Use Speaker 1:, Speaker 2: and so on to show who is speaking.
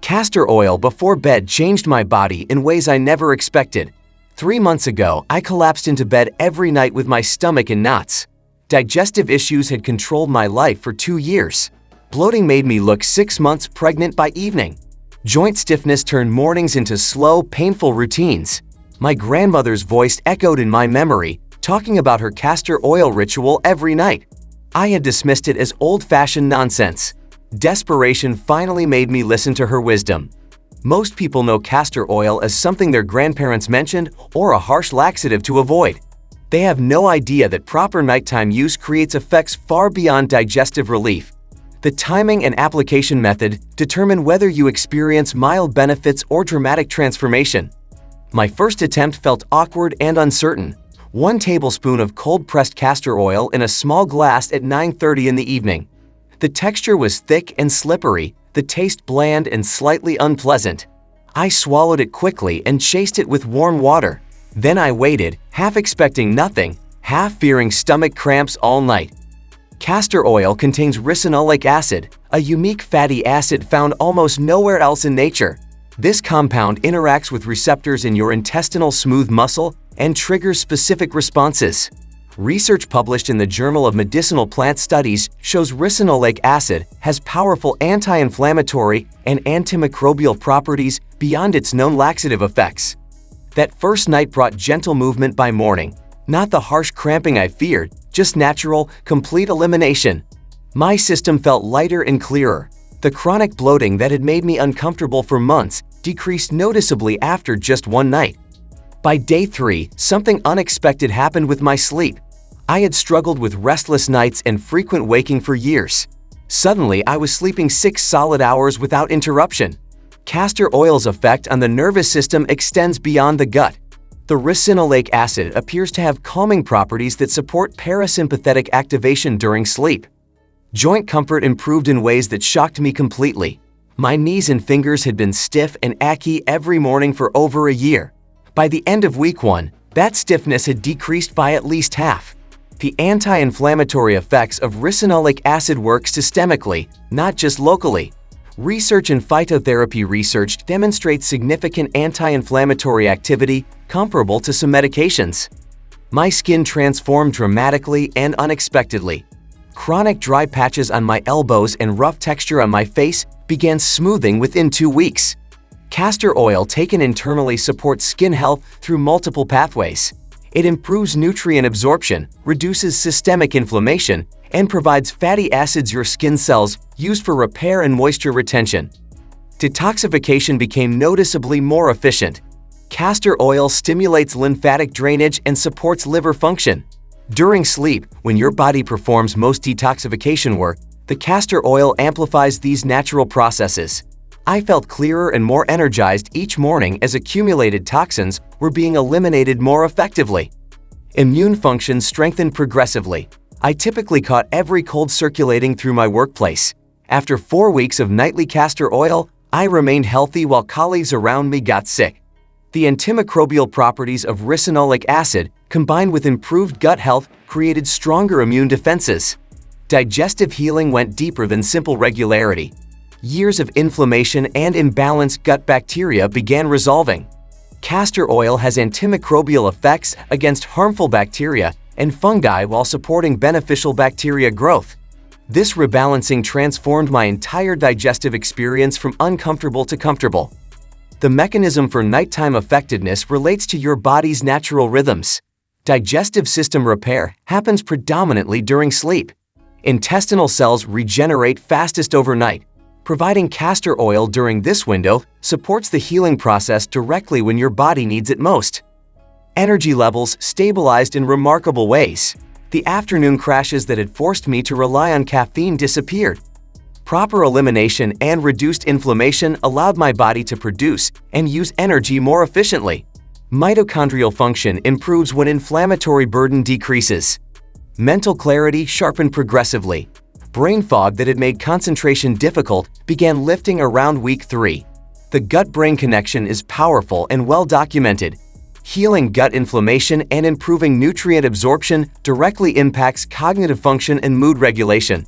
Speaker 1: Castor oil before bed changed my body in ways I never expected. 3 months ago, I collapsed into bed every night with my stomach in knots. Digestive issues had controlled my life for 2 years. Bloating made me look 6 months pregnant by evening. Joint stiffness turned mornings into slow, painful routines. My grandmother's voice echoed in my memory, talking about her castor oil ritual every night. I had dismissed it as old-fashioned nonsense. Desperation finally made me listen to her wisdom. Most people know castor oil as something their grandparents mentioned or a harsh laxative to avoid. They have no idea that proper nighttime use creates effects far beyond digestive relief. The timing and application method determine whether you experience mild benefits or dramatic transformation. My first attempt felt awkward and uncertain. 1 tablespoon of cold-pressed castor oil in a small glass at 9:30 in the evening. The texture was thick and slippery, the taste bland and slightly unpleasant. I swallowed it quickly and chased it with warm water. Then I waited, half expecting nothing, half fearing stomach cramps all night. Castor oil contains ricinoleic acid, a unique fatty acid found almost nowhere else in nature. This compound interacts with receptors in your intestinal smooth muscle and triggers specific responses. Research published in the Journal of Medicinal Plant Studies shows ricinoleic acid has powerful anti-inflammatory and antimicrobial properties beyond its known laxative effects. That first night brought gentle movement by morning. Not the harsh cramping I feared, just natural, complete elimination. My system felt lighter and clearer. The chronic bloating that had made me uncomfortable for months decreased noticeably after just 1 night. By day 3, something unexpected happened with my sleep. I had struggled with restless nights and frequent waking for years. Suddenly, I was sleeping 6 solid hours without interruption. Castor oil's effect on the nervous system extends beyond the gut. The ricinoleic acid appears to have calming properties that support parasympathetic activation during sleep. Joint comfort improved in ways that shocked me completely. My knees and fingers had been stiff and achy every morning for over a year. By the end of week 1, that stiffness had decreased by at least half. The anti-inflammatory effects of ricinoleic acid work systemically, not just locally. Research in phytotherapy research demonstrates significant anti-inflammatory activity comparable to some medications. My skin transformed dramatically and unexpectedly. Chronic dry patches on my elbows and rough texture on my face began smoothing within 2 weeks. Castor oil taken internally supports skin health through multiple pathways. It improves nutrient absorption, reduces systemic inflammation, and provides fatty acids your skin cells use for repair and moisture retention. Detoxification became noticeably more efficient. Castor oil stimulates lymphatic drainage and supports liver function. During sleep, when your body performs most detoxification work, the castor oil amplifies these natural processes. I felt clearer and more energized each morning as accumulated toxins were being eliminated more effectively. Immune function strengthened progressively. I typically caught every cold circulating through my workplace. After 4 weeks of nightly castor oil, I remained healthy while colleagues around me got sick. The antimicrobial properties of ricinoleic acid, combined with improved gut health, created stronger immune defenses. Digestive healing went deeper than simple regularity. Years of inflammation and imbalanced gut bacteria began resolving. Castor oil has antimicrobial effects against harmful bacteria and fungi while supporting beneficial bacteria growth. This rebalancing transformed my entire digestive experience from uncomfortable to comfortable. The mechanism for nighttime effectiveness relates to your body's natural rhythms. Digestive system repair happens predominantly during sleep. Intestinal cells regenerate fastest overnight. Providing castor oil during this window supports the healing process directly when your body needs it most. Energy levels stabilized in remarkable ways. The afternoon crashes that had forced me to rely on caffeine disappeared. Proper elimination and reduced inflammation allowed my body to produce and use energy more efficiently. Mitochondrial function improves when inflammatory burden decreases. Mental clarity sharpened progressively. Brain fog that had made concentration difficult began lifting around week 3. The gut-brain connection is powerful and well documented. Healing gut inflammation and improving nutrient absorption directly impacts cognitive function and mood regulation.